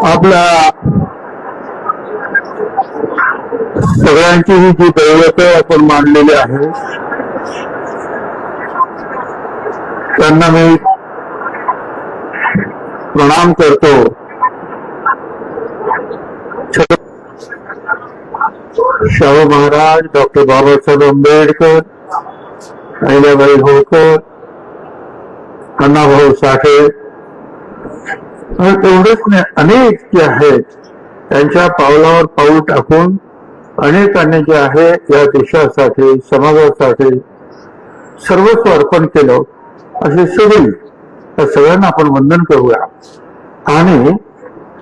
आपल्या सगळ्यांची ही जी दैवत आपण मांडलेली आहे त्यांना मी प्रणाम करतो. शाहू महाराज, डॉक्टर बाबासाहेब आंबेडकर, अहिल्याबाई होळकर, अण्णाभाऊ साठे, एवढेच नाही अनेक जे आहेत त्यांच्या पावलावर पाऊल टाकून अनेकांनी जे आहे या देशासाठी समाजासाठी सर्वस्व अर्पण केलं. असे सगळी त्या सगळ्यांना आपण वंदन करूया. आणि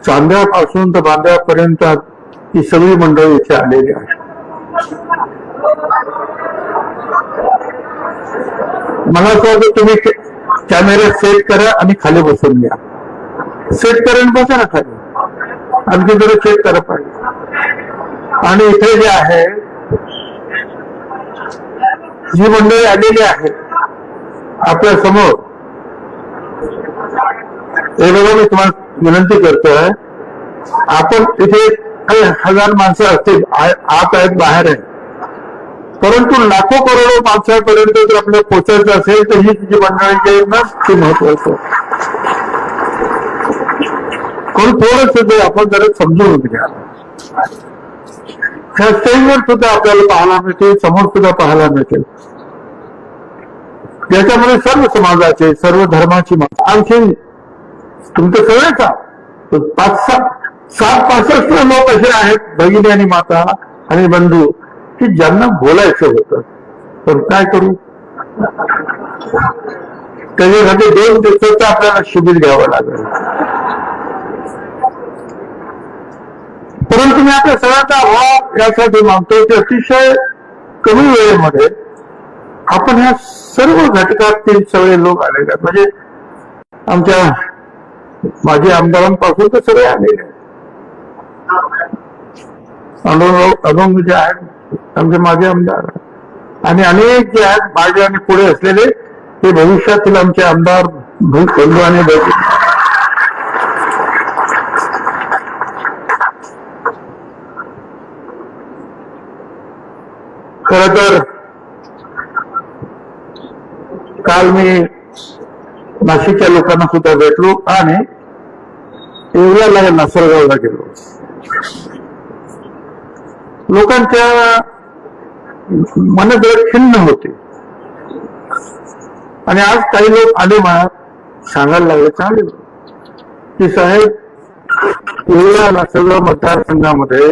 चांद्यापासून तर बांद्यापर्यंत ही सगळी मंडळी इथे आलेली आहे. मला असं वाटतं तुम्ही कॅमेरा सेट करा आणि खाली बसून घ्या. सेट करा आणि बसा ना खाली. आणखी जरा चेक करा पाहिजे. आणि इथे जे आहे जी मंडळी आलेली आहे आपल्या समोर, हे बघा मी तुम्हाला विनंती करतोय, आपण इथे 1000 माणसं असतील, आत आहेत बाहेर आहेत, परंतु लाखो करोडो माणसापर्यंत जर आपल्याला पोचायचं असेल तर ही जी मंडळी जी आहेत ना ती महत्वाचं. थोडंसं आपण जरा समजून घ्या. ह्या स्टेजवर सुद्धा आपल्याला पाहायला मिळते, समोर सुद्धा पाहायला मिळते. याच्यामध्ये सर्व समाजाचे, सर्व धर्माची माणसं, आणखी तुमचं सगळेच 65 लोक असे आहेत भगिनी आणि माता आणि बंधू की ज्यांना बोलायचं होतं, पण काय करू, त्याच्यासाठी 2 दिवसाचं आपल्याला शिबिर घ्यावं लागेल. परंतु मी आपल्या सगळ्यांचा अभाव यासाठी मानतो की अतिशय कमी वेळेमध्ये आपण ह्या सर्व घटकातील सगळे लोक आलेले आहेत. म्हणजे आमच्या माजी आमदारांपासून तर सगळे आलेले आहेत. अभंग जे आहेत आमचे माजी आमदार आणि अनेक जे आहेत माझे आणि पुढे असलेले ते भविष्यातील आमचे आमदार बंधू आणि बहिणी. खर तर काल मी नाशिकच्या लोकांना सुद्धा भेटलो आणि येवल्याला नासरगावला गेलो. लोकांच्या मन जरा खिन्न होते आणि आज काही लोक आले मला सांगायला लागले, चालेल की साहेब येवला नासरगाव मतदारसंघामध्ये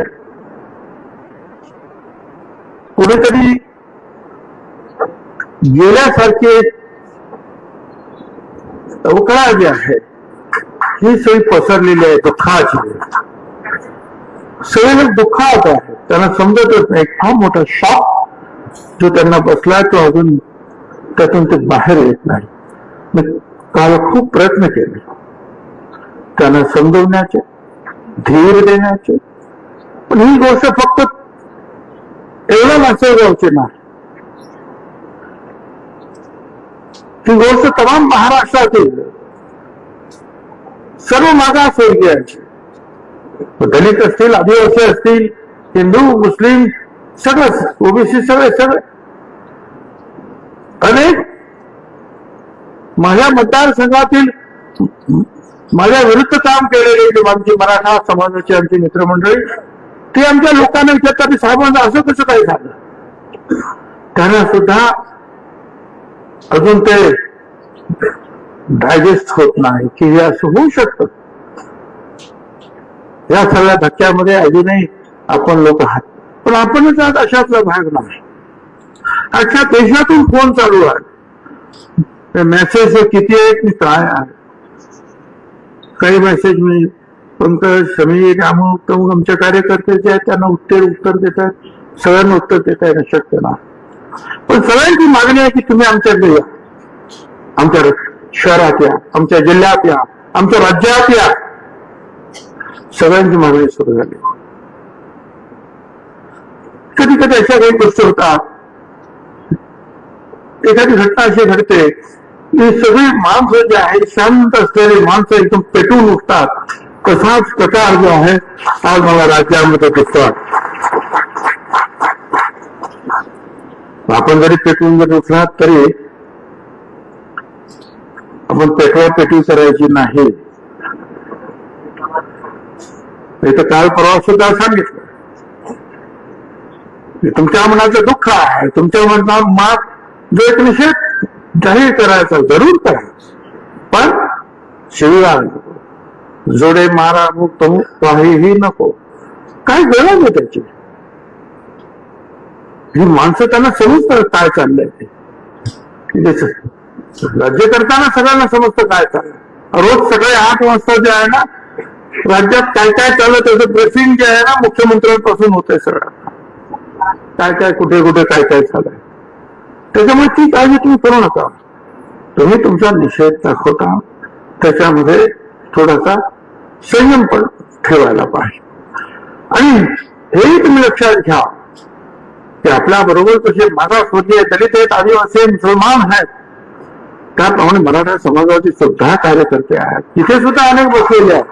कुठेतरी गेल्यासारखे अवकाळ जे आहे ही सगळी पसरलेली आहे दुःखाची. सगळे लोक दुःखात आहेत, त्यांना समजतच नाही. फार मोठा शॉक जो त्यांना बसला तो अजून त्यातून ते बाहेर येत नाही. मी काल खूप प्रयत्न केले त्यांना समजवण्याचे, धीर देण्याचे, पण ही गोष्ट फक्त एवढं नासरगावची नाही, ही गोष्ट तमाम महाराष्ट्रातील सर्व मागासवर्गीयांची, दलित असतील, आदिवासी असतील, हिंदू, मुस्लिम, सगळं ओबीसी सगळे अनेक माझ्या मतदारसंघातील माझ्या विरुद्ध काम केलेले आमची मराठा समाजाची आमची मित्रमंडळी ते आमच्या लोकांना विचारतात, साहेबांना असं कसं काही झालं. त्यांना सुद्धा अजून ते डायजेस्ट होत नाही की हे असं होऊ शकतं. या सगळ्या धक्क्यामध्ये अजूनही आपण लोक आहात, पण आपणच आज अशातला भाग नाही. अख्ख्या देशातून फोन चालू आहे, मेसेज किती आहेत मी काय आहे. काही मेसेज मी पंकज, समीर, अमुक आमच्या कार्यकर्ते जे आहेत त्यांना उत्तर देतात, सगळ्यांना उत्तर देता येणं शक्य नाही. पण सगळ्यांची मागणी आहे की तुम्ही आमच्याकडे या, आमच्या शहरात या, आमच्या जिल्ह्यात या, आमच्या राज्यात या. सगळ्यांची मागणी सुरू झाली. कधी कधी अशा काही गोष्टी होतात, एखादी घटना अशी घडते की सगळी माणसं जे आहे शांत असलेली माणसं एकदम पेटून उठतात. तसाच प्रकार जो आहे आज मला राज्यामध्ये दिसतो. आपण जरी पेटून जर उठलात तरी आपण पेटवापेटी करायची नाही. इथं काल परवा सुद्धा सांगितलं, तुमच्या मनाचं दुःख आहे, तुमच्या मनात जो एक निषेध जाहीर करायचा जरूर करा, पण शिवीगाळ नको, जोडे मारा काहीही नको. काय गरज आहे त्याची? ही माणसं त्यांना समजतं काय चाललंय ते. राज्य करताना सगळ्यांना समजतं काय चाललंय. रोज सकाळी 8 वाजता जे आहे ना, राज्यात काय काय चाललं त्याचं ब्रीफिंग जे आहे ना मुख्यमंत्र्यांपासून होतंय सगळं. काय काय कुठे कुठे काय काय चाललंय. त्याच्यामुळे ती काळजी तुम्ही करू नका. तुम्ही तुमचा निषेध दाखवता, त्याच्यामध्ये थोडासा संयम पण ठेवायला पाहिजे. आणि हेही तुम्ही लक्षात घ्या की आपल्या बरोबर कसे मागासवर्गीय, दलित आहेत, आदिवासी, मुसलमान आहेत, त्याप्रमाणे मराठा समाजाचे सुद्धा कार्यकर्ते आहेत. तिथे सुद्धा अनेक बसलेले आहेत.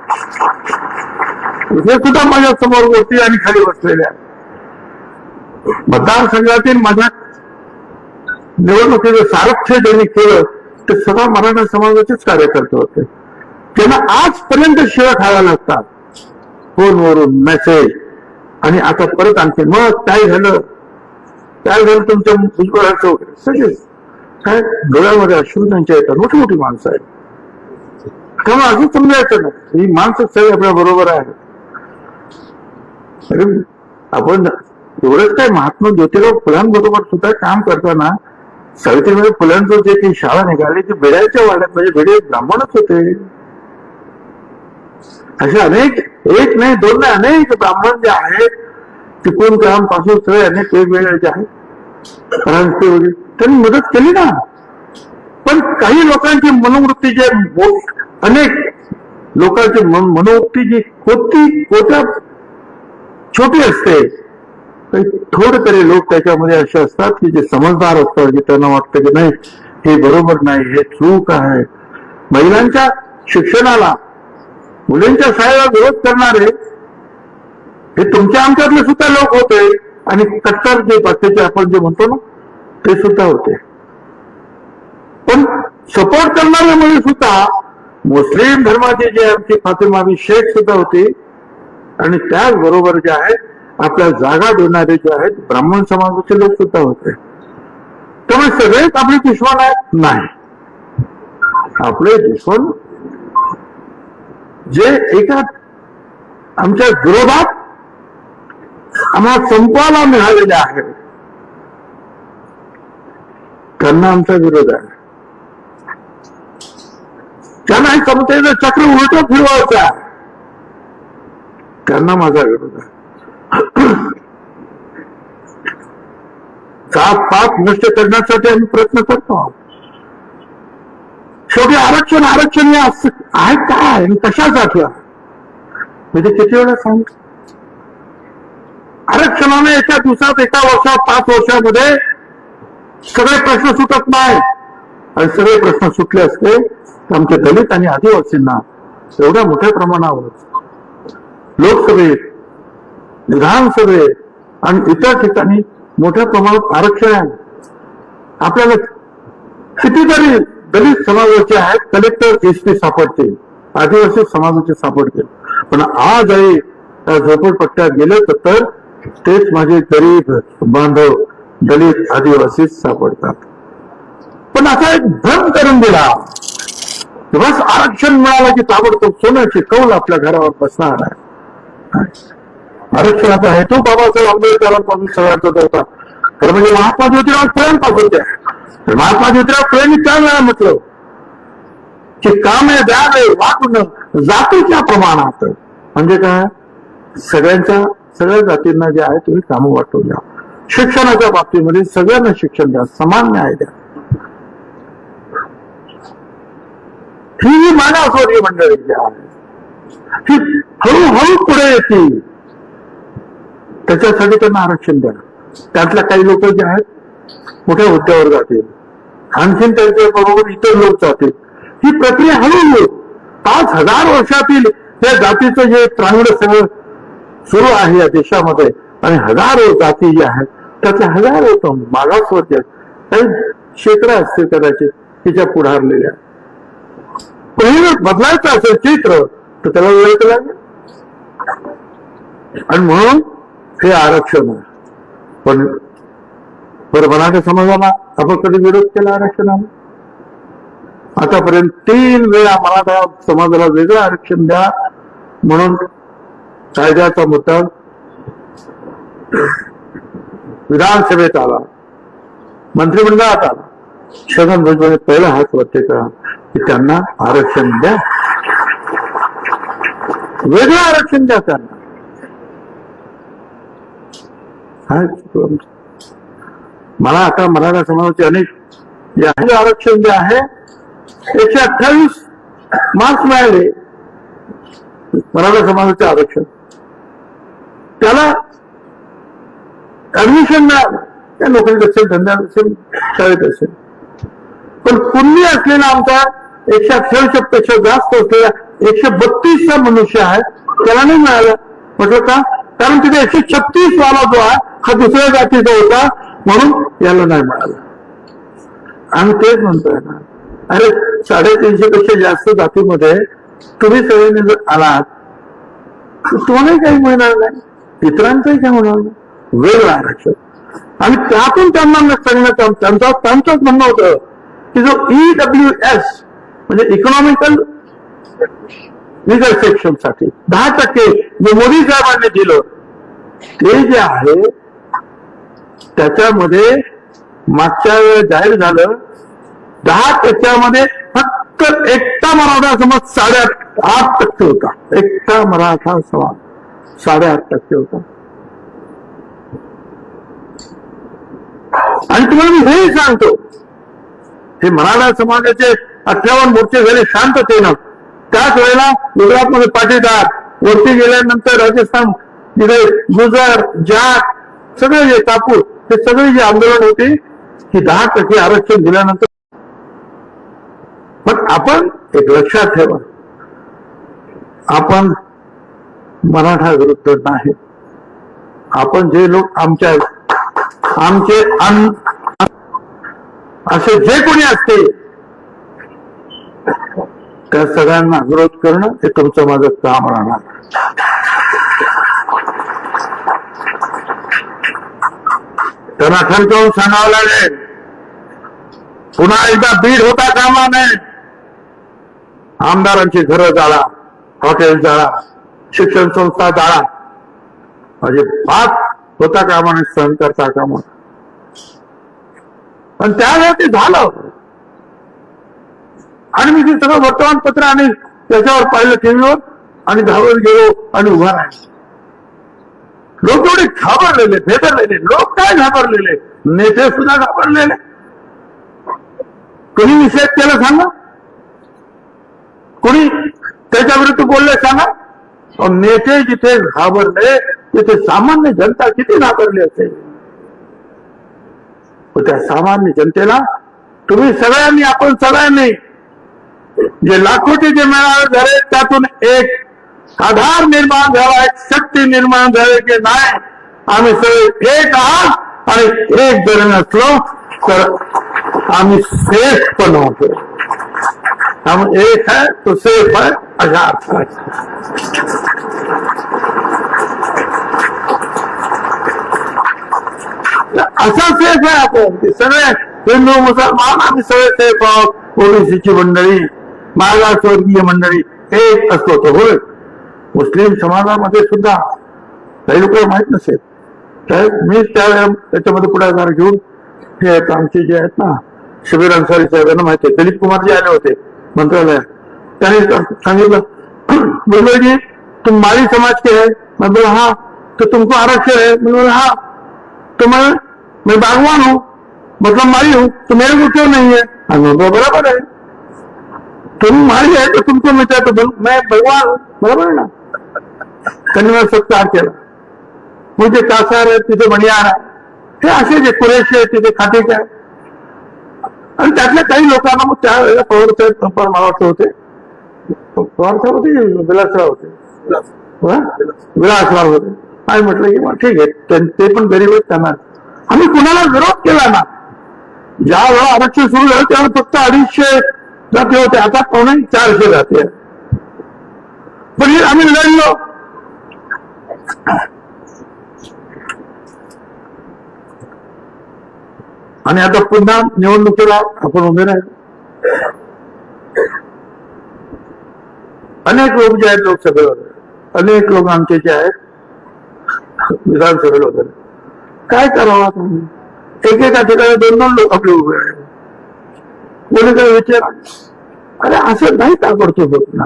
तिथे सुद्धा माझ्या समोर वरती आणि खाली बसलेले आहेत. मतदारसंघातील माझ्या निवडणुकीचं सारथ्य ज्यांनी केलं ते सगळा मराठा समाजाचेच कार्यकर्ते होते. त्यांना आजपर्यंत शिव्या खायला लागतात फोनवरून, मेसेज. आणि आता परत आणखी मग काय झालं तुमच्या भुजबळाचं वगैरे सगळे काय डोळ्यामध्ये अश्रू त्यांच्या येतात. मोठी मोठी माणसं आहेत. तेव्हा असं समजायचं नाही ही माणसं सगळी आपल्या बरोबर आहे. आपण एवढंच काय महात्मा ज्योतिराव फुलांबरोबर सुद्धा काम करताना सावित्रीबाई फुलांचं जे ती शाळा निघाली ती भिड्याच्या वाड्यात, म्हणजे भिडे ब्राह्मणच होते. असे अनेक, एक नाही दोन नाही, अनेक ब्राह्मण जे आहेत टिपून काम पासून सगळे अनेक वेगवेगळे जे आहेत त्यांनी मदत केली ना. पण काही लोकांची मनोवृत्ती जे अनेक लोकांची मनोवृत्ती जी कोट्या छोटी असते, थोडे तरी लोक त्याच्यामध्ये असे असतात की जे समजदार असतात, की त्यांना वाटतं की नाही हे बरोबर नाही, हे चूक आहे. महिलांच्या शिक्षणाला, मुलींच्या शाळेला विरोध करणारे हे तुमच्या आमच्यातले सुद्धा लोक होते. आणि कट्टर जे बाकीचे आपण जे म्हणतो ना ते सुद्धा होते. पण सपोर्ट करणारे मुली सुद्धा मुस्लिम धर्माचे जे आमची फातिमा शेख सुद्धा होती. आणि त्याचबरोबर जे आहे आपल्या जागा देणारे जे आहेत ब्राह्मण समाजाचे लोक सुद्धा होते. त्यामुळे सगळेच आपले दुश्मन आहेत नाही. आपले दुश्मन जे एका आमच्या विरोधात आम्हाला संपवायला मिळालेले आहे त्यांना आमचा विरोध आहे. त्यांना हे समतेचं चक्र उलट फिरवायचं आहे, त्यांना माझा विरोध आहे. जात पात नष्ट करण्यासाठी आम्ही प्रयत्न करतो. शेवटी आरक्षण हे आहे काय आणि कशासाठी आहे म्हणजे किती वेळा सांग. आरक्षणाने एका दिवसात, एका वर्षात, 5 वर्षामध्ये सगळे प्रश्न सुटत नाही. आणि सगळे प्रश्न सुटले असते तर आमच्या दलित आणि आदिवासींना एवढ्या मोठ्या प्रमाणावर लोकसभेत, विधानसभेत आणि इतर ठिकाणी मोठ्या प्रमाणात आरक्षण आहे. आपल्याला कितीतरी दलित समाजाचे आहेत कलेक्टर एसपी सापडतील, आदिवासी समाजाचे सापडतील. पण आजही त्या झोपडपट्ट्यात गेले तर तेच माझे गरीब बांधव दलित आदिवासी सापडतात. पण असा एक भ्रम करून दिला बस आरक्षण मिळालं की ताबडतोब सोन्याची कौल आपल्या घरावर बसणार आहे. आरक्षणाचा हेतू बाबासाहेब आंबेडकरांपासून सगळ्यांचा होता. खरं म्हणजे महात्मा ज्योतिराव फुलेंपासून ते. महात्मा ज्योतिराव फुलेंनी त्या वेळा म्हटलं की कामे द्यावे वाटून जातीच्या प्रमाणात. म्हणजे काय, सगळ्या जातींना जे आहे तुम्ही कामं वाटून द्या. शिक्षणाच्या बाबतीमध्ये सगळ्यांना शिक्षण द्या, समान न्याय द्या. ही जी मागासवर्गीय मंडळी जी आहे ही हळूहळू पुढे येतील, त्याच्यासाठी त्यांना आरक्षण द्या. त्यातल्या काही लोक जे आहेत मोठ्या हुद्द्यावर जातील, आणखीन त्यांच्या बरोबर इतर लोक जातील. ही प्रक्रिया हळूहळू 5,000 वर्षातील त्या जातीचं जे त्रांगड सगळं सुरू आहे या देशामध्ये, आणि हजारो जाती ज्या आहेत त्यातल्या हजारो मागासवर्ग काही क्षेत्र असतील कदाचित तिच्या पुढारलेल्या. पहिलं बदलायचं असेल चित्र तर त्याला वेळ तर लागेल, आणि म्हणून हे आरक्षण आहे. पण बरं, मराठा समाजाला आपण कधी विरोध केला आरक्षणाला? आतापर्यंत 3 वेळा मराठा समाजाला वेगळं आरक्षण द्या म्हणून कायद्याचा मुद्दा विधानसभेत आला, मंत्रिमंडळात आला. छगन भुजबळ पहिला हात वरती करा की त्यांना आरक्षण द्या, वेगळं आरक्षण द्या त्यांना. मला आता मराठा समाजाचे अनेक जे आहे आरक्षण जे आहे 128 मार्क्स मिळाले मराठा समाजाचे आरक्षण, त्याला ऍडमिशन मिळालं. त्या लोकांनी असेल, धंद्यात असेल, शाळेत असेल. पण कुणबी असलेला आमचा 128 पेक्षा जास्त असलेला 132चा मनुष्य आहे, त्याला नाही मिळालं. म्हटलं का? कारण तिथे 136 वाला जो आहे हा दुसऱ्या जातीचा होता म्हणून याला नाही मिळालं. आम्ही तेच म्हणतोय ना, अरे 350 पेक्षा जास्त जातीमध्ये तुम्ही सगळ्यांनी जर आलात तर तुम्हालाही काही मिळणार नाही, इतरांचंही काही होणार नाही. वेगळं आरक्षण. आणि त्यातून त्यांना सांगण्याचं त्यांचंच म्हणणं होतं की जो EWS म्हणजे इकॉनॉमिकल लिगल सेक्शन साठी 10% जे मोदी साहेबांनी दिलं ते जे आहे त्याच्यामध्ये मागच्या वेळेस जाहीर झालं 10% फक्त एकटा मराठा समाज 8.5% होता. एकटा मराठा समाज 8.5% होता. आणि तुम्हाला मी हेही सांगतो, हे मराठा समाजाचे 58 मोर्चे झाले शांततेनं. त्याच वेळेला गुजरातमध्ये पाटीदार, वरती गेल्यानंतर राजस्थान तिथे गुजर, जाट सगळे जे कापूर हे सगळे जे आंदोलन होते की 10% आरक्षण दिल्यानंतर. पण आपण एक लक्षात ठेवा, आपण मराठा विरुद्ध नाही. आपण जे लोक आमचे असे जे कोणी असते त्या सगळ्यांना विरोध करणं हे तुमचं माझं काम राहणार. त्यांना ठणकावून सांगावं लागेल, पुन्हा एकदा बीड होता कामा नये. आमदारांची घरं जाळा, हॉटेल जाळा, शिक्षण संस्था जाळा, म्हणजे बात होता कामा नये, सहन करता कामा. पण त्यावेळेला ते झालं. आणि मी ते सगळं वर्तमानपत्र आणि त्याच्यावर पाहिलं टीव्हीवर आणि धावत गेलो आणि उभा राहिलो. लोक एवढे घाबरलेले, भेदरलेले. लोक काय घाबरलेले, नेते सुद्धा घाबरलेले. कोणी निषेध केला सांगा, कोणी त्याच्या विरुद्ध बोलले सांगा. नेते जिथे घाबरले तिथे सामान्य जनता किती घाबरली असेल. त्या सामान्य जनतेला तुम्ही सगळ्यांनी, आपण सगळ्यांनी जे लाखोचे जे मेळावे झाले त्यातून एक आधार निर्माण झाला, एक शक्ती निर्माण झाली की नाही आम्ही सगळे एक आहात आणि एक जर नसलो तर आम्ही सेफ पण होतो. हम एक है तो सेफ है अशा अर्थात. असा सेफ आहे आपण. सगळे हिंदू मुसलमान आम्ही सगळे सेफ आहोत. ओबीसीची मंडळी, मागासवर्गीय मंडळी एक असतो तो. होय, मुस्लिम समाजामध्ये सुद्धा काही लोकांना माहित नसेल. मी त्याच्यामध्ये पुढाकार घेऊन हे आमचे जे आहेत ना शबीर अन्सारी साहेबांना माहिती आहे. दिलीप कुमार जे आले होते मंत्रालयात, त्यांनी सांगितलं, बोलो जी तुम माली समाज के है? मैं बोला हाँ. तो तुमको आरक्षण है? मैं बोला हाँ. तो मैं बागवान हूँ, मतलब माली हूँ, तो मेरे को क्यों नहीं है? बराबर है, तुम माली है तो तुमको मिलता है, तो मैं भगवान हूँ, बराबर है ना. त्यांनी मला सत्कार केला. मुझे कासार है, तिथे मणियार आहे, हे असे जे कुरेशी आहेत तिथे खाते काय. आणि त्यातल्या काही लोकांना मग त्यावेळेला पवार साहेब मला वाटतं होते, पवार साहेब होते विलासराव होते, विलासराव होते. आणि म्हटलं की ठीक आहे, ते पण गरीब आहेत, त्यांना आम्ही कुणाला विरोध केला ना. ज्या वेळा आरक्षण सुरू झालं त्यावेळेला फक्त 250 जाते होते, आता 450 जाते. पण आम्ही लढलो. आणि आता पुन्हा निवडणुकीला आपण उभे राहिलो. अनेक लोक जे आहेत लोकसभेवर, अनेक लोक आमचे जे आहेत विधानसभेला वगैरे, काय करावं तुम्ही. एकेका ठिकाणी 2-2 लोक आपले उभे आहेत. कोणी काही विचार, अरे असं नाही ताबडतोब होत ना.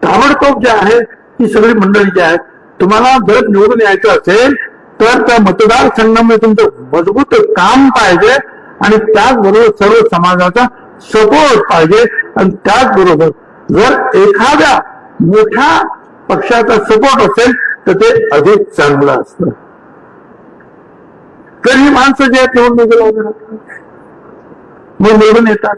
ताबडतोब जे आहे ती सगळी मंडळी जी आहेत, तुम्हाला जर निवडून यायचं असेल तर त्या मतदारसंघामध्ये तुमचं मजबूत काम पाहिजे आणि त्याचबरोबर सर्व समाजाचा सपोर्ट पाहिजे. आणि त्याचबरोबर जर एखाद्या मोठ्या पक्षाचा सपोर्ट असेल तर ते अधिक चांगलं असतं. तर ही माणसं जे आहेत निवडणुकीला उभे राहतात, मग निवडून येतात.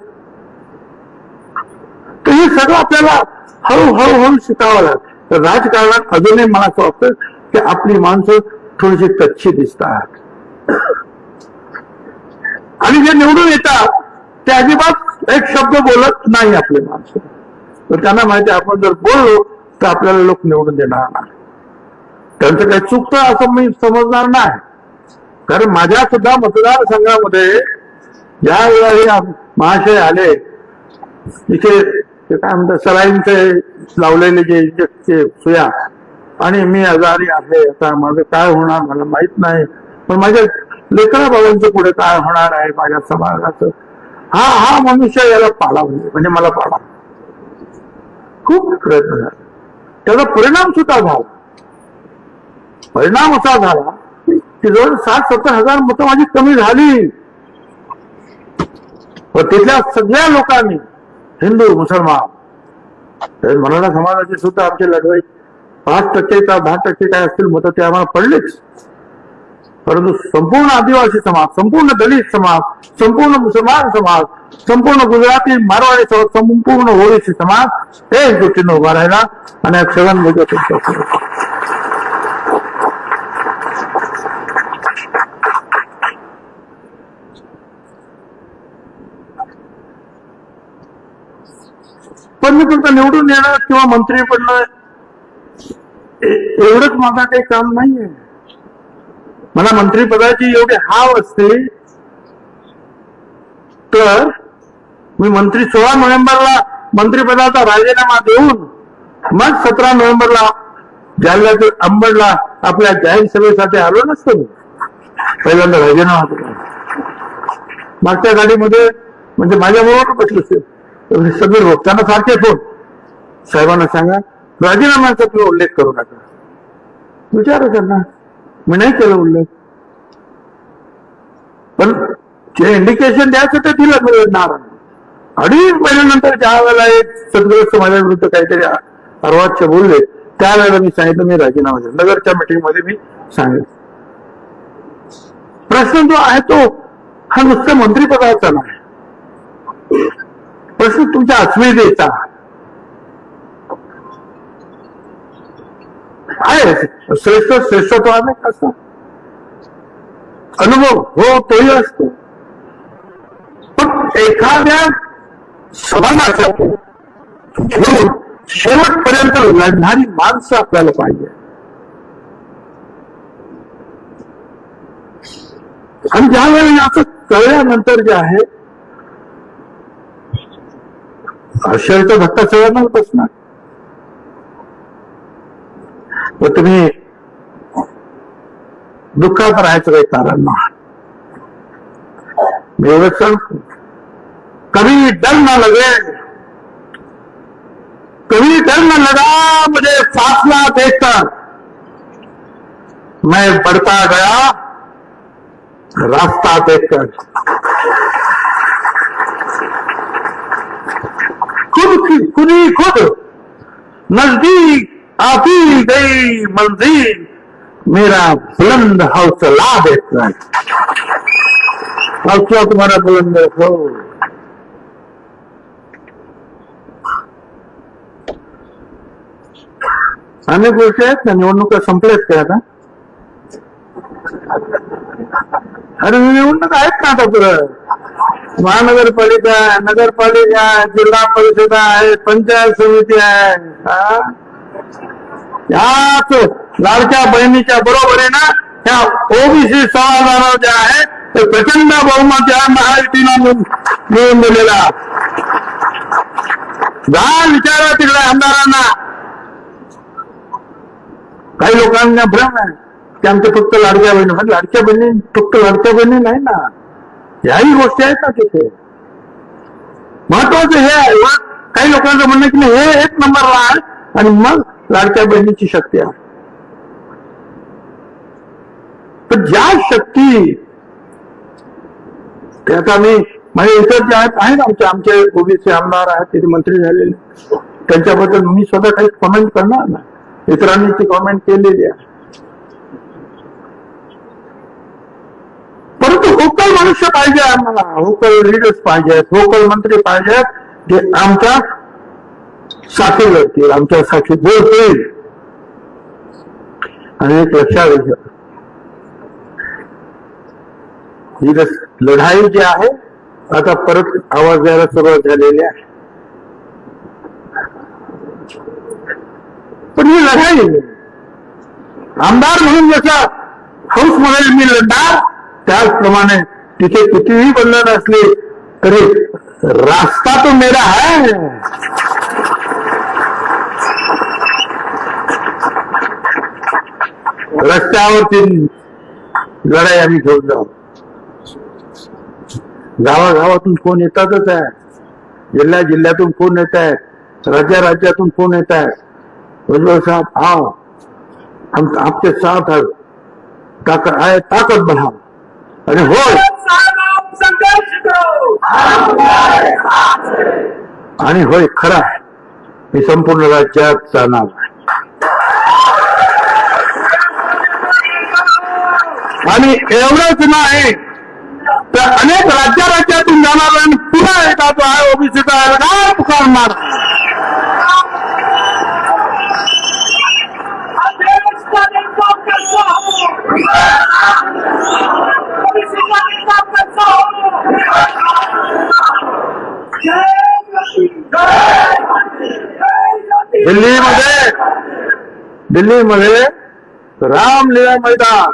तर हे सगळं आपल्याला हळूहळू शिकावं लागतं. राजकारणात अजूनही मला असं वाटतं की आपली माणसं थोडीशी कच्ची दिसतात. आणि जे निवडून येतात ते अजिबात एक शब्द बोलत नाही आपले माणसं. तर त्यांना माहिती आपण जर बोललो तर आपल्याला लोक निवडून देणार नाही. त्यांचं काही चुकतं असं मी समजणार नाही. कारण माझ्या सुद्धा मतदारसंघामध्ये ज्या वेळेला महाशय आले, इथे काय म्हणतात सलाईनचे लावलेले जे इंजेक्टचे सुया, आणि मी आजारी आहे, आता माझं काय होणार मला माहित नाही, पण माझ्या लेकरा बाबांचं पुढे काय होणार आहे माझ्या समाजाचं, हा मनुष्य याला पाला म्हणजे मला पाला. खूप प्रयत्न झाला, त्याचा परिणाम सुद्धा झाला. परिणाम असा झाला की जवळ 60-70 हजार मतं माझी कमी झाली. पण तिथल्या सगळ्या लोकांनी, हिंदू मुसलमान मराठा समाजाचे सुद्धा आमचे लढवई 5% का 10% काय असतील मतं ते आम्हाला पडलेच. परंतु संपूर्ण आदिवासी समाज, संपूर्ण दलित समाज, संपूर्ण मुसलमान समाज, संपूर्ण गुजराती मारवाडी समाज, संपूर्ण ओबीसी समाज एक गोष्टीनं उभा राहिला आणि क्षण पण मी तुमचं निवडून येणं किंवा मंत्री बनणं एवढंच माझा काही काम नाहीये. मला मंत्रिपदाची एवढी हाव असते तर मी 16 नोव्हेंबरला मंत्रिपदाचा राजीनामा देऊन मग 17 नोव्हेंबरला जालन्यातील अंबडला आपल्या जाहीर सभेसाठी आलो नसतो. पहिल्यांदा राजीनामा दिला. मागच्या गाडीमध्ये म्हणजे माझ्याबरोबर बसले सगळे लोक, त्यांना सारखे फोन, साहेबांना सांगा राजीनाम्याचा तुम्ही उल्लेख करू नका. विचारा त्यांना, मी नाही केलं उल्लेख. पण जे इंडिकेशन द्यायचं ते दिलं मिळणार. 2.5 महिन्यानंतर ज्या वेळेला एक सदग्रस्त माझ्या विरुद्ध काहीतरी अर्वाच्य बोलले त्यावेळेला मी सांगितलं मी राजीनामा दिला. नगरच्या मीटिंगमध्ये मी सांगितलं. प्रश्न जो आहे तो हा नुसतं मंत्रिपदाचा नाही, प्रश्न तुमच्या अस्मितेचा आहे. श्रेष्ठत्वाने कसा अनुभव हो तोही असतो, पण एखाद्या समाजासाठी शेवटपर्यंत लढणारी माणसं आपल्याला पाहिजे. आणि ज्या वेळेला असं कळल्यानंतर जे आहे आश्चर्याचा धक्का सगळ्यांनाच बसणार. तर तुम्ही दुःखात राहायचं काही कारण नाही. मी एवढंच सांगतो, कभी डर न लगे, कभी डर न लगा मुझे फासला देखकर, मैं बढ़ता गया रास्ता देखकर. खुद नजदीक आती गई मंजिल, मेरा बुलंद हौसला देता है। हौसला तुम्हारा बुलंद रखो। अनेक गोष्टी आहेत ना, निवडणुका संपल्यात का आता? अरे निवडणूक आहेत ना आता पुढं, महानगरपालिका, नगरपालिका, जिल्हा परिषद आहे, पंचायत समिती आहे। याच लाडक्या बहिणीच्या बरोबरीनं त्या ओबीसी समाजाला जे आहे ते प्रचंड बहुमत या महायुतीनं मिळवून दिलेला। जा विचारा तिकडे आमदारांना। काही लोकांना भ्रम आहे की आमच्या फक्त लाडक्या बहिणी, म्हणजे लाडक्या बहिणी फक्त लाडक्या बहिणी नाही ना, याही गोष्टी आहेत ना तिथे। महत्वाचं हे आहे, काही लोकांचं म्हणणं की हे एक नंबरला आहे आणि मग लाडक्या बहिणीची शक्ती आहे। पण ज्या शक्ती ते आता मी म्हणजे इतर जे आहेत आमचे ओबीसी आमदार आहेत, तिथे मंत्री झालेले, त्यांच्याबद्दल मी स्वतः काही कमेंट करणार ना, इतरांनी ती कमेंट केलेली आहे। परंतु होकल मनुष्य पाहिजे आम्हाला, होकल लीडर्स पाहिजेत, होकल मंत्री पाहिजेत, जे आमच्या साथी लढतील, आमच्यासाठी बोलतील। आणि एक लक्षात घ्या, ही लढाई जी आहे आता परत आवाज द्यायला सुरुवात झालेली आहे। पण ही लढाई आमदार म्हणून जसा हाऊस म्हणेल मी लढणार, त्याचप्रमाणे तिथे कितीही बंधन असले तरी रास्ता तो मेरा है। रस्त्यावरती लढाई आम्ही घेऊन जाऊ। गावागावातून फोन येतातच आहे, जिल्ह्यातून फोन येत आहेत, राज्यातून फोन येत आहेत, भुजबळ साहब आओ, हम आपके साथ है, ताकत बढ़ाओ। अरे हो संघर्ष करो, आणि होय खरं आहे, मी संपूर्ण राज्यात जाणार आहे आणि एवढंच नाही तर अनेक राज्यातून जाणार आणि पुन्हा एकदा जो आहे ओबीसीचा गाव पुकारणार। दिल्लीमध्ये रामलीला मैदान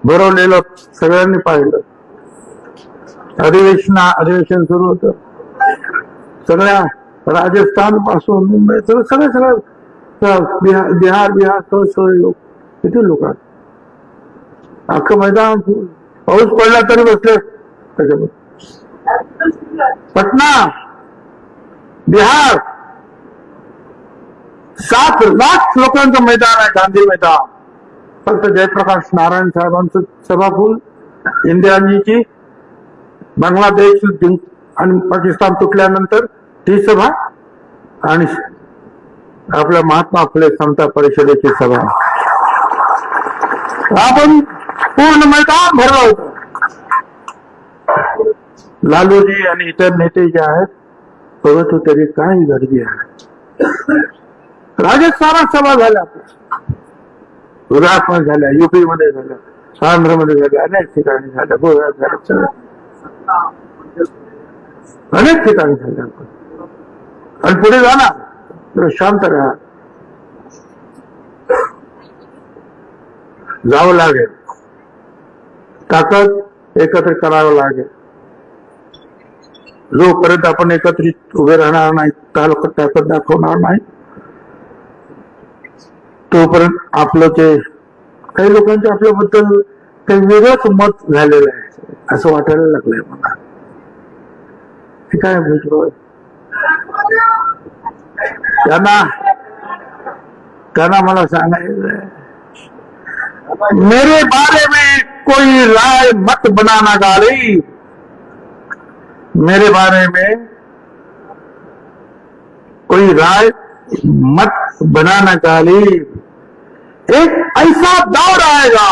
भरवलेलं सगळ्यांनी पाहिलं। अधिवेशन सुरू होतं, सगळ्या राजस्थान पासून मुंबई सगळं बिहार सगळे लोक, किती लोक आहेत, अख्खं मैदान पाऊस पडला तरी बसले त्याच्यामध्ये। पटना, बिहार 7 लाख लोकांचं मैदान आहे, गांधी मैदान। फक्त जयप्रकाश नारायण साहेबांचं सभाफूल, इंदिराजीची बांगलादेश आणि पाकिस्तान तुटल्यानंतर ती सभा, आणि आपल्या महात्मा फुले समता परिषदेची सभा, आपण पूर्ण मैदान भरलं होतं। लालूजी आणि इतर नेते जे आहेत बघत होते तरी काय गर्दी आहे। राजस्थानात सभा झाल्या, गुजरात मध्ये झाल्या, युपी मध्ये झाल्या, आंध्रमध्ये झाल्या, अनेक ठिकाणी झाल्या, गोव्यात झाल्या, अनेक ठिकाणी झाल्या। आणि पुढे जाणार, शांत राहा, जावं लागेल, ताकद एकत्र करावं लागेल। जोपर्यंत आपण एकत्रित उभे राहणार नाही, ताकद दाखवणार नाही, तोपर्यंत आपलं ते काही लोकांचे आपल्याबद्दल काही वेगळंच मत झालेलं आहे असं वाटायला लागलंय मला। हे काय भुजबळ, त्यांना मला सांगायचं, मेरे बारे में कोई राय मत बनाना गाली, मेरे बारे में कोई राय मत बनाना गाली, एक ऐसा दौर आएगा,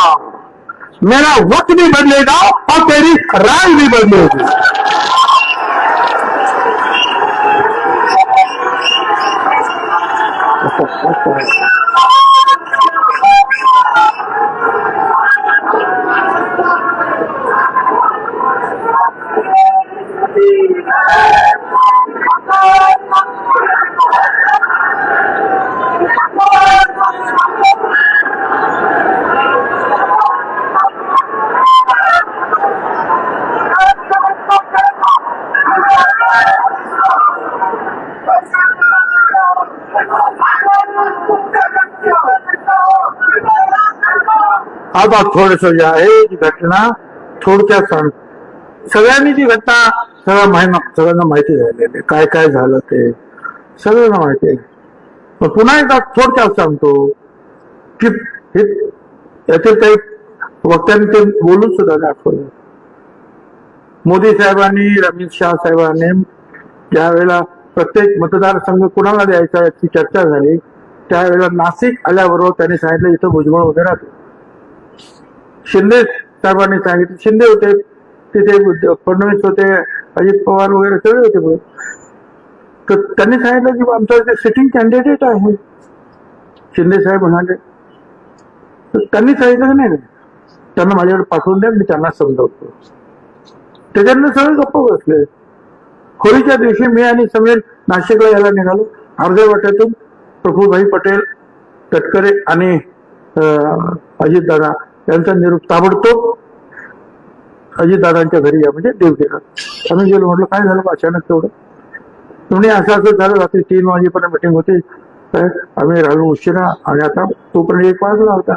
मेरा वक्त भी बदलेगा और तेरी राय भी बदलेगी। आता थोडस जे आहे जी घटना थोडक्यात सांग, सगळ्यांनी ती घटना सगळ्यांना माहिती झालेली, काय काय झालं ते सगळ्यांना माहिती आहे. पण पुन्हा एकदा थोडक्यात सांगतो की यातील काही वक्त्यांनी ते बोलून सुद्धा दाखवलं. मोदी साहेबांनी, अमित शहा साहेबांनी ज्या वेळेला प्रत्येक मतदारसंघ कुणाला द्यायचा याची चर्चा झाली, त्यावेळेला नाशिक आल्याबरोबर त्यांनी सांगितलं इथं भुजबळ उभे राहतो. शिंदे साहेबांनी सांगितलं, शिंदे होते तिथे, फडणवीस होते, अजित पवार वगैरे सगळे होते. तर त्यांनी सांगितलं की आमचा इथे सिटिंग कॅन्डिडेट आहे. शिंदे साहेब म्हणाले, तर त्यांनी सांगितलं की नाही त्यांना माझ्याकडे पाठवून द्या, मी त्यांना समजवतो. त्याच्यानं सगळे गप्प बसले. होळीच्या दिवशी मी आणि समीर नाशिकला यायला निघालो. अर्ध्या वाट्यातून प्रफुल्लभाई पटेल, तटकरे आणि अजितदादा यांचा निरोप ताबडतोब अजितदादांच्या घरी या, म्हणजे देवगिरा. आम्ही गेलो. म्हटलं काय झालं अचानक तेवढं? म्हणजे असं झालं, रात्री 3 वाजेपर्यंत मिटिंग होती, आम्ही राहिलो उशिरा आणि आता तोपर्यंत 1 वाजला होता.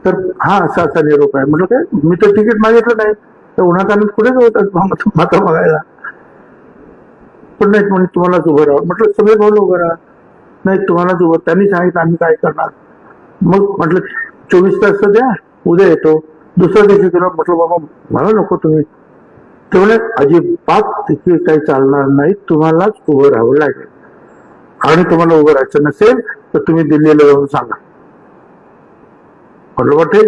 तर हा असा निरोप आहे. म्हटलं काय, मी तर तिकीट मागितलं नाही, तर उन्हातान्हात कुठे जाऊ माता बघायला. पण नाही म्हणजे तुम्हालाच उभं राहा. म्हटलं सगळे बोल उभं राहा. नाही तुम्हालाच उभं. त्यांनी सांगितलं आम्ही काय करणार. मग म्हटलं 24 तास द्या, उद्या येतो. दुसऱ्या दिवशी गेलो. म्हटलं बाबा मला नको तुम्ही. ते म्हणे अजिबात तिथे काही चालणार नाही, तुम्हालाच उभं राहावं लागेल. आणि तुम्हाला उभं राहायचं नसेल तर तुम्ही दिल्लीला जाऊन सांगा. म्हटलं ठीक,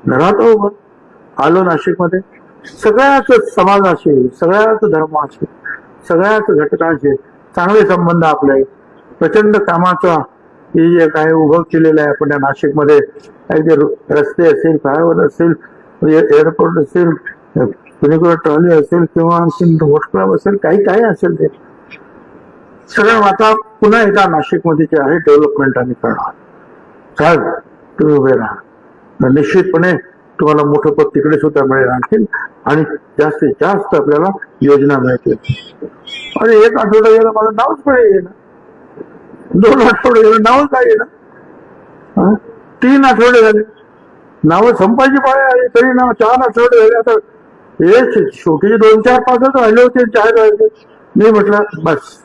राहतो उभं. आलो नाशिकमध्ये. सगळ्याच समाजाशी, सगळ्याच धर्माशी, सगळ्याच घटकांशी चांगले संबंध आपले. प्रचंड कामाचा हे जे काय उभं केलेलं आहे आपण या नाशिकमध्ये, काही रस्ते असेल, फ्लायओव्हर असेल, एअरपोर्ट असेल, कुणीकडे ट्रॉली असेल किंवा बोट क्लब असेल, काही काही असेल, ते सगळं आता पुन्हा एकदा नाशिकमध्ये जे आहे डेव्हलपमेंट आम्ही करणार. चाल तुम्ही उभे राहा. निश्चितपणे तुम्हाला मोठं पद तिकडे सुद्धा मिळेल आणखी, आणि जास्तीत जास्त आपल्याला योजना मिळतील. आणि 1 आठवडा गेला माझं नावच पण येईना, 2 आठवडे गेलं नावच काय येणं, 3 आठवडे झाले नावं संपायची पाळी आली, तरी नाव 4 आठवडे झाले. आता हे शेवटी 2-4-5च राहिले होते, 4 राहिले. मी म्हटलं बस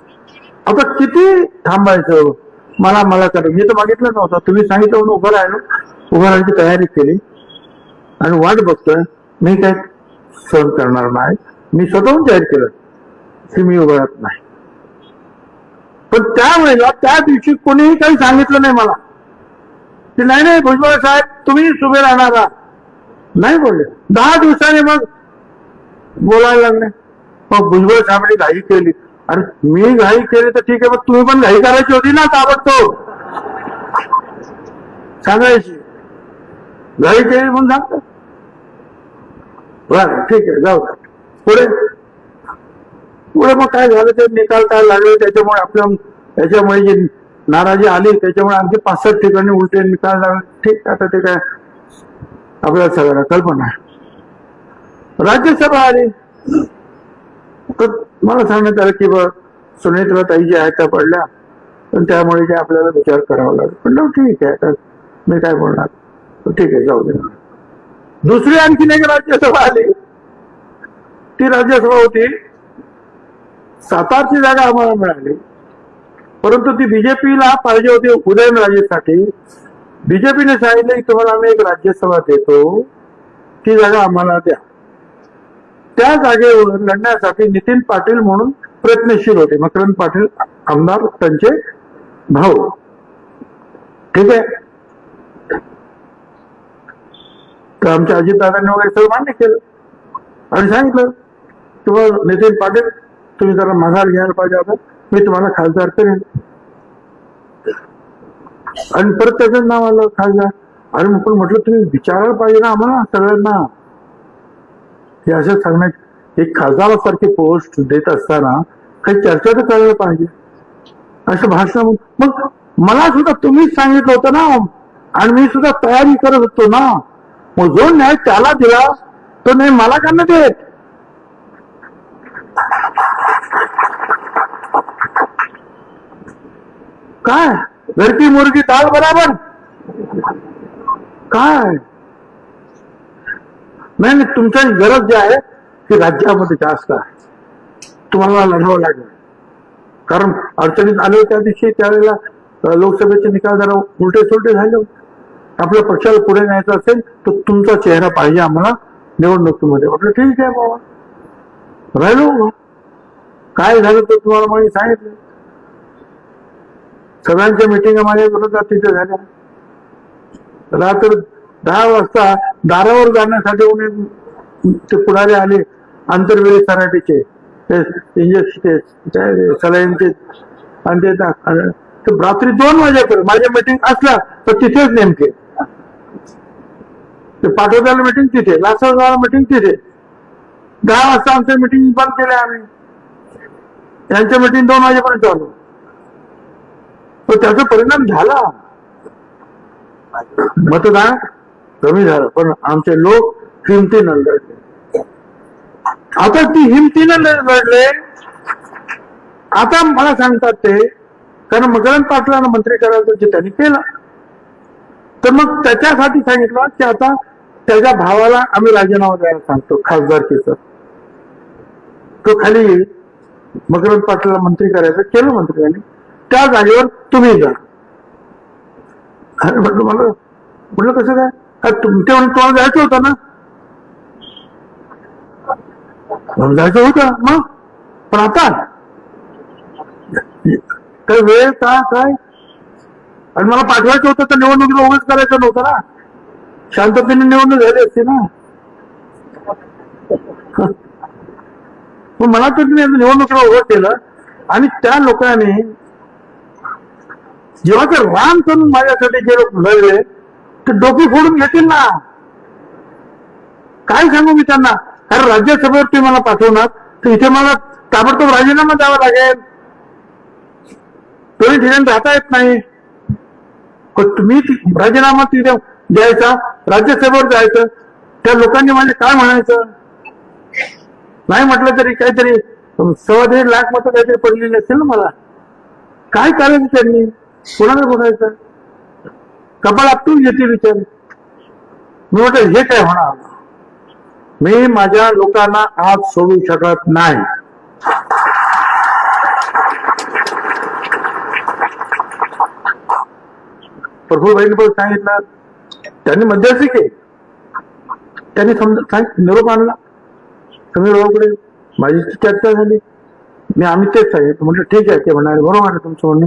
आता किती थांबायचं. मला करा. मी तर मागितलं नव्हतं, तुम्ही सांगितलं म्हणून उभं राहिलो. उभं राहायची तयारी केली आणि वाट बघतोय. मी काय सहन करणार नाही. मी स्वतःहून जाहीर केलं की मी उभं राहत नाही. पण त्यावेळेला त्या दिवशी कोणीही काही सांगितलं नाही मला की नाही भुजबळ साहेब तुम्ही उभे राहणार आहात. नाही बोलले. 10 दिवसांनी मग बोलायला लागले. मग भुजबळ साहेबांनी घाई केली. अरे मी घाई केली तर ठीक आहे, मग तुम्ही पण घाई करायची होती ना, ताबडतोब सांगायची. घाई केली म्हणून सांगतो. बरं ठीक आहे, जाऊ पुढे. मग काय झालं, ते निकाल काय लागले, त्याच्यामुळे जी नाराजी आली, त्याच्यामुळे आणखी 5-7 ठिकाणी उलटे निकाल लागले. ठीक, आता ते काय आपल्याला सगळ्यांना कल्पना आहे. राज्यसभा आली तर मला सांगण्यात आलं की सुनेत्रा ताई ज्या आहेत त्या पडल्या, पण त्यामुळे जे आपल्याला विचार करावा लागेल. पण ठीक आहे, तर मी काय बोलणार, ठीक आहे जाऊ दे. दुसरी आणखीन एक राज्यसभा आली. ती राज्यसभा होती, सातारची जागा आम्हाला मिळाली, परंतु ती बीजेपीला पाहिजे होती उदयनराजेसाठी. बीजेपीने सांगितलं की तुम्हाला आम्ही एक राज्यसभा देतो, ती जागा आम्हाला द्या. त्या जागेवर लढण्यासाठी नितीन पाटील म्हणून प्रयत्नशील होते. मकरंद पाटील आमदार, त्यांचे भाऊ. ठीक आहे. तर आमच्या अजितदादांनी वगैरे सगळं मान्य केलं आणि सांगितलं तुम्हाला नितीन पाटील तुम्ही जरा माघार घ्यायला पाहिजे होता, मी तुम्हाला खासदार करेन. आणि परत त्याचं नाव आलं खासदार. आणि मग पण म्हटलं तुम्ही विचारायला पाहिजे ना आम्हाला सगळ्यांना. हे असं सांगण्यात एक खासदारासारखी पोस्ट देत असताना काही चर्चा तर करायला पाहिजे असं भाषण. मग मला सुद्धा तुम्हीच सांगितलं होतं ना आणि मी सुद्धा तयारी करत होतो ना. मग जो न्याय त्याला दिला तो नाही मला का नाही देत. काय घरची मुर्गी दाल बराबर काय. नाही तुमची गरज जी आहे ती राज्यामध्ये जास्त आहे. तुम्हाला लढावं लागेल. कारण अडचणीत आले त्या दिवशी त्यावेळेला लोकसभेचे निकाल जरा उलटे सुलटे झाले. आपल्या पक्षाला पुढे न्यायचं असेल तर तुमचा चेहरा पाहिजे आम्हाला निवडणुकीमध्ये. म्हटलं ठीक आहे बाबा राहिलो. काय झालं तर तुम्हाला मला सांगितलं. सगळ्यांच्या मिटिंग माझ्या विरोधात तिथे झाल्या. रात्र 10 वाजता दारावर जाण्यासाठी ते पुढारी आले आंतरवेळी सराटीचे इंजेक्शन सलाईनचे आणि ते रात्री 2 वाजेपर्यंत माझ्या मिटिंग असल्या तर तिथेच नेमके ते पाठवताना मिटिंग तिथे, लासलगाव मिटिंग तिथे. 10 वाजता आमच्या मिटिंग बंद केल्या आम्ही. यांच्या मिटिंग 2 वाजेपर्यंत चालू. पण त्याचा परिणाम झाला. मतदान कमी झालं पण आमचे लोक हिमतीनं लढले. आता ती हिमतीनं लढले. आता मला सांगतात ते कारण मकरंद पाटलांना मंत्री करायचं जे त्यांनी केलं तर मग त्याच्यासाठी सांगितलं की आता त्याच्या भावाला आम्ही राजीनामा द्यायला सांगतो खासदारकीचा. तो खाली मकरंद पाटलाला मंत्री करायचं केलं मंत्र्यांनी. त्या जागेवर तुम्ही जा. म्हटलं कसं काय तुमच्या तुम्हाला जायचं होतं ना. जायचं होतं मग पण आता काय वेळ काय. आणि मला पाठवायचं होतं तर निवडणुकीला उभंच करायचं नव्हतं ना. शांततेने निवडणूक झाली असते ना. मग मला तर तुम्ही निवडणुकीला उभं केलं आणि त्या लोकांनी जेव्हा ते रान करून माझ्यासाठी जे लोक लढले ते डोकी फोडून घेतील ना. काय सांगू मी त्यांना. कारण राज्यसभेवर ते मला पाठवणार तर इथे मला ताबडतोब राजीनामा द्यावा लागेल. तरी ठिकाणी राहता येत नाही. पण तुम्ही राजीनामा तिथे द्यायचा राज्यसभेवर जायचं. त्या लोकांनी म्हणजे काय म्हणायचं. नाही म्हटलं तरी काहीतरी 1.25 लाख मतं काहीतरी पडलेली असेल ना मला. काय करायचं त्यांनी कोणाला बोलायचं. कपाळ आपटून घेते विचार. मी म्हटलं हे काय होणार. मी माझ्या लोकांना आज सोडू शकत नाही. प्रफुल्लभाईंनी पण सांगितलं. त्यांनी मध्यस्थी केली. त्यांनी निरोप आणला. समीरभाऊकडे माझी चर्चा झाली. आम्ही तेच सांगितलं. म्हटलं ठीक आहे ते म्हणाले बरोबर आहे तुमचं म्हणणं.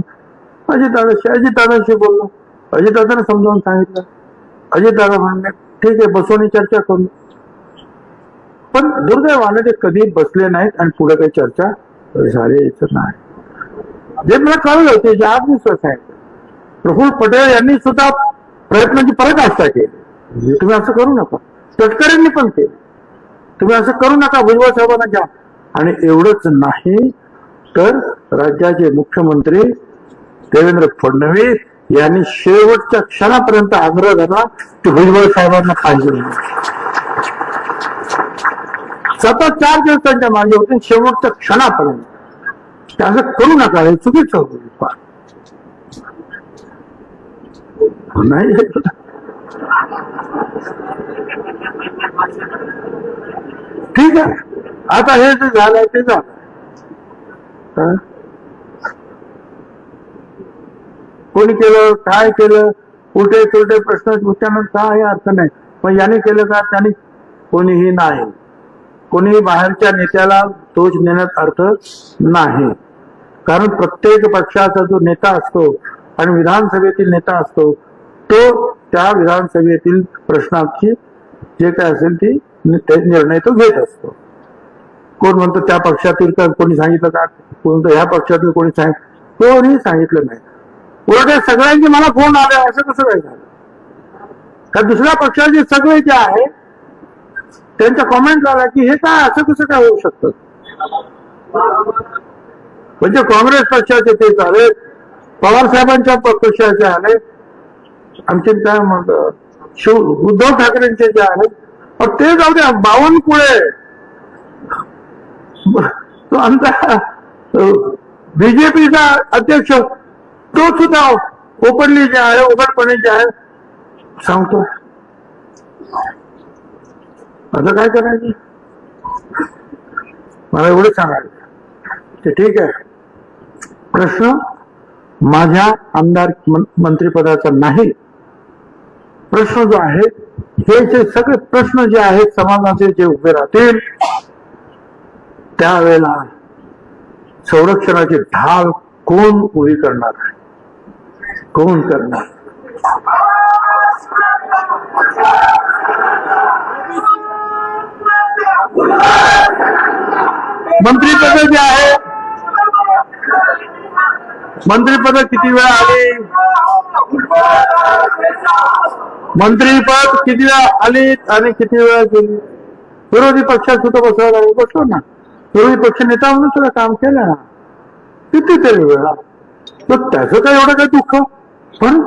अजितदादाशी बोललो. अजितदादाने समजावून सांगितलं. अजितदादा म्हणले ठीक आहे बसवून चर्चा करू. पण दुर्दैवाने ते कधी बसले नाहीत आणि पुढे काही चर्चा झालीच नाही. जे मला कळलं होते जे आज विश्वास आहे. प्रफुल्ल पटेल यांनी सुद्धा प्रयत्नांची पराकाष्ठा केली. तुम्ही असं करू नका. तटकरेंनी पण केलं. तुम्ही असं करू नका. भुजबळ साहेबांना घ्या. आणि एवढंच नाही तर राज्याचे मुख्यमंत्री देवेंद्र फडणवीस यांनी शेवटच्या क्षणापर्यंत आग्रह धरला की भुजबळ साहेबांना पाहिजे. सतत 4 दिवस त्यांच्या मागे होते. शेवटच्या क्षणापर्यंत ते असं करू नका. हे चुकीचं होतं. नाही ठीक आहे. आता हे जे झालंय ते झालं. कोणी केलं काय केलं उलटे सुलटे प्रश्न विचारण्यात काही अर्थ नाही. पण याने केलं का त्याने कोणीही नाही. कोणी बाहेरच्या नेत्याला दोष देण्यात अर्थ नाही. कारण प्रत्येक पक्षाचा जो नेता असतो आणि विधानसभेतील नेता असतो तो त्या विधानसभेतील प्रश्नाची जे काय असेल ती निर्णय तो घेत असतो. कोण म्हणतो त्या पक्षातील का कोणी सांगितलं का, कोण ह्या पक्षातील कोणी कोणी सांगितलं नाही. उलट सगळ्यांचे मला फोन आले, असं कसं काय झालं? का दुसऱ्या पक्षाचे सगळे जे आहे त्यांच्या कॉमेंट आला की हे काय असं कसं काय होऊ शकतं. म्हणजे काँग्रेस पक्षाचे ते आले, पवार साहेबांच्या पक्षाचे आले, आमचे काय म्हणतात उद्धव ठाकरेंचे जे आहेत ते जाऊ द्या. बावनकुळे तो आमचा बीजेपीचा अध्यक्ष तो सुद्धा ओपनली जे आहे ओपनपणे जे आहे सांगतो. आता काय करायचं? मला एवढं सांगायचं ते ठीक आहे. प्रश्न माझ्या आमदार मंत्रिपदाचा नाही. प्रश्न जो आहे हे जे सगळे प्रश्न जे आहेत समाजाचे जे उभे राहतील त्यावेळेला संरक्षणाची ढाल कोण उभी करणार आहे, कोण करणार? मंत्रिपद जे आहे, मंत्रिपद किती वेळा आली, मंत्रिपद किती वेळा आली आणि किती वेळा गेली. विरोधी पक्षात सुद्धा बसवायला बसलो ना, विरोधी पक्ष नेता म्हणून सुद्धा काम केलं ना कितीतरी वेळा. तर त्याचं काय एवढं काय दुःख. पण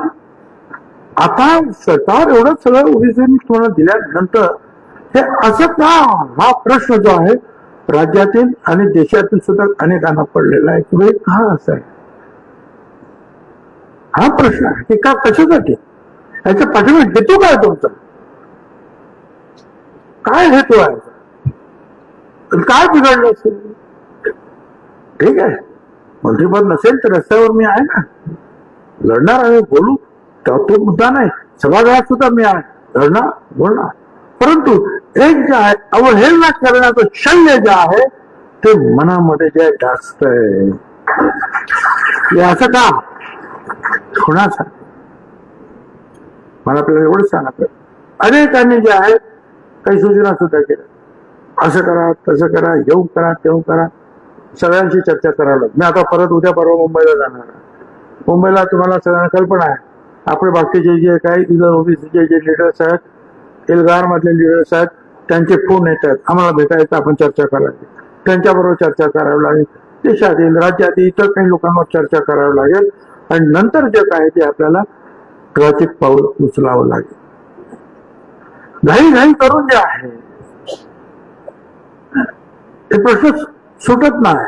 आता सरकार एवढं सगळं ओबीसी तुम्हाला दिल्यानंतर हे असं का, हा प्रश्न जो आहे राज्यातील आणि देशातील सुद्धा अनेकांना पडलेला आहे की का असं आहे. हा प्रश्न आहे की का, कशासाठी, याच्या पाठीमागे हेतू काय तुमचा, काय हेतू आहे, काय बिघडलं असेल. ठीक आहे, मंत्रिपद नसेल तर रस्त्यावर मी आहे ना, लढणार आहे, बोलू, तो मुद्दा नाही. सभागृहात सुद्धा मी आहे, लढणार, बोलणार. परंतु एक जे आहे अवहेलना करण्याचं शल्य जे आहे ते मनामध्ये जे जास्त आहे. असं का होण्यासाठी मला आपल्याला एवढं सांगत अनेकांनी जे आहे काही सूचना सुद्धा केल्या, असं करा, तसं करा, येऊ करा, तेऊ करा, सगळ्यांशी चर्चा करावं लागेल. मी आता परत उद्या परवा मुंबईला जाणार आहे. मुंबईला तुम्हाला सगळ्यांना कल्पना आहे आपले बाकीचे जे काही इतर ओबीसीचे जे लिडर्स आहेत, एल्गार मधले लिडर्स आहेत, त्यांचे फोन येत आहेत, आम्हाला भेटायचं, आपण चर्चा करायची, त्यांच्याबरोबर चर्चा करावी लागेल. देशातील राज्यातील इतर काही लोकांवर चर्चा करावी लागेल आणि नंतर जे काय ते आपल्याला कदाचित पाऊल उचलावं लागेल. घाई करून जे आहे ते प्रश्न सुटत नाही.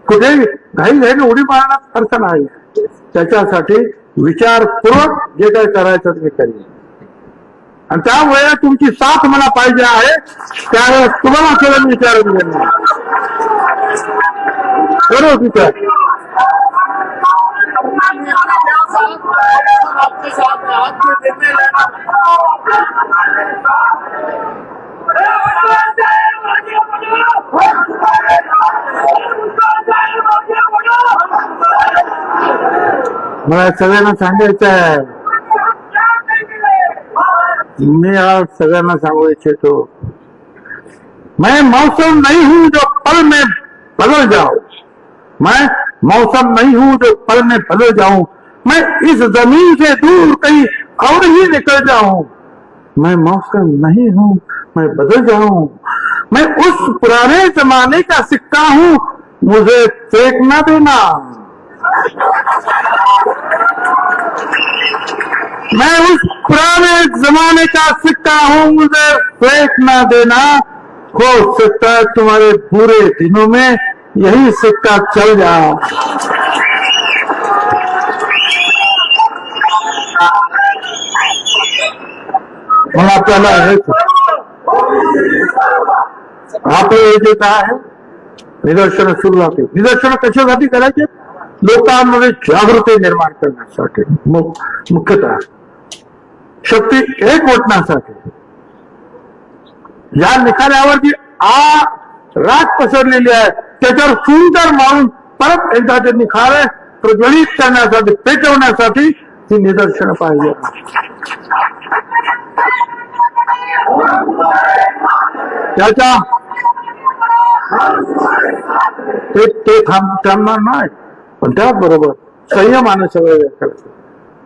कुठेही घाईने उडी मारण्यात अर्थ नाही. त्याच्यासाठी विचारपूर्वक जे काही करायचं ते करेल आणि त्यामुळे तुमची साथ मला पाहिजे आहे. त्यावेळेस तुम्हाला सगळं विचारून घेणार बरोबर विचार. मला सगळ्यांना सांगायचं आहे, मैं आज सगळ्यांना सांगू इच्छितो, मैं मौसम नहीं हूं जो पल में बदल जाऊं, मैं मौसम नहीं हूं जो पल में बदल जाऊं, मैं इस जमीन से दूर कहीं और ही निकल जाऊं, मैं मौसम नहीं हूं, मैं बदल जाऊं, मैं उस पुराने जमाने का सिक्का हूं, मुझे फेंकना देना, मैं उस पुराने जमाने का सिक्का हूं, मुझे फेंक ना देना. हो सकता है तुम्हारे बुरे दिनों में यही सिक्का चल जाए. मला आपल्याला आपलं जे काय आहे निदर्शनं सुरू राहतील. निदर्शनं कशासाठी करायचे? लोकांमध्ये जागृती निर्माण करण्यासाठी, मुख्यतः शक्ती एकवटण्यासाठी. या निकालावर जी राग पसरलेली आहे त्याच्यावर सुंदर मारून परत एकदा ते निखारे प्रज्वलित करण्यासाठी, पेटवण्यासाठी ती निदर्शनं पाहिजे. त्याच्या ते थांबणार नाही, पण त्याचबरोबर संयमाने सगळं करायचं.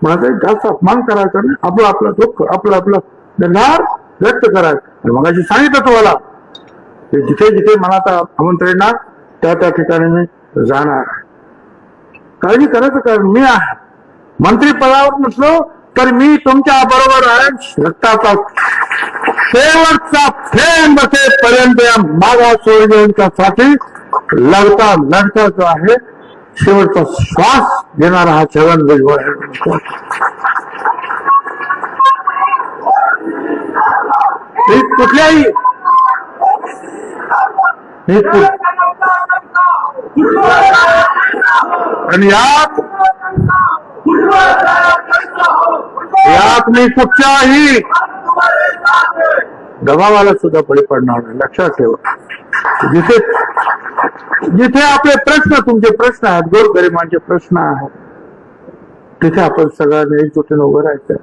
माझा जास्त अपमान करायचा नाही, आपलं आपलं दुःख, आपलं आपलं निर्धार व्यक्त करायचं. मग सांगितलं तुम्हाला जिथे जिथे मला आता आमंत्रण येणार त्या त्या ठिकाणी मी जाणार. काळजी करायचं कारण मी आहे, मंत्रिपदावर नसलो तर मी तुमच्या बरोबर आहे. रक्ताचा शेवटचा थेंब बसेपर्यंत या मागा सोडण्यासाठी लढता लढता जो आहे, शेवटचा श्वास घेणारा हा छगन भुजबळ आहे. कुठल्याही आणि यात मी कुठच्याही दबावाला सुद्धा बळी पडणार नाही. लक्षात ठेवा, जिथे जिथे आपले प्रश्न, तुमचे प्रश्न आहेत, गोरगरिबांचे प्रश्न आहेत, तिथे आपण सगळ्यांनी एकजुटीने उभं राहायचं.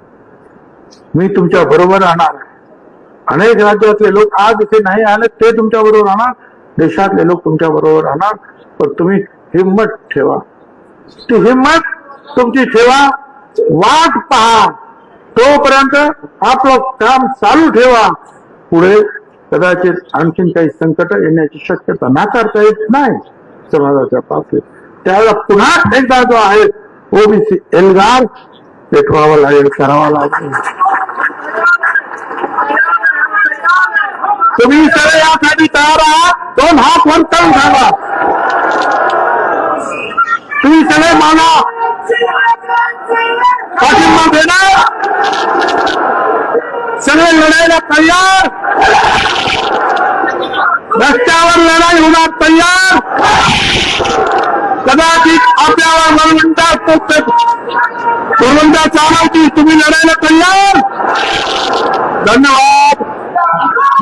मी तुमच्या बरोबर राहणार. अनेक राज्यातले लोक आज इथे नाही आले, ते तुमच्या बरोबर राहणार. देशातले लोक तुमच्या बरोबर राहणार. पण तुम्ही हिंमत ठेवा, ती हिंमत तुमची ठेवा. वाट पहा, तोपर्यंत आपलं काम चालू ठेवा. पुढे कदाचित आणखीन काही संकट येण्याची शक्यता नाकारता येत नाही समाजाच्या पातळीत. त्यावेळेला पुन्हा एकदा जो आहे ओबीसी एल्गार पेटवावा लागेल, करावा लागेल. तुम्ही सगळे यासाठी तयार आहात. 2 हात वर करून सांगा, तुम्ही सगळे माना पाठिंबा देणार, सगळे लढायला तयार, रस्त्यावर लढाई होणार तयार. कदाचित आपल्याला बलवंता चालवती, तुम्ही लढायला तयार. धन्यवाद.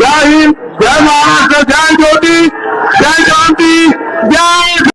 जय हिंद, जय महाराष्ट्र, जय ज्योती, जय क्रांती, जय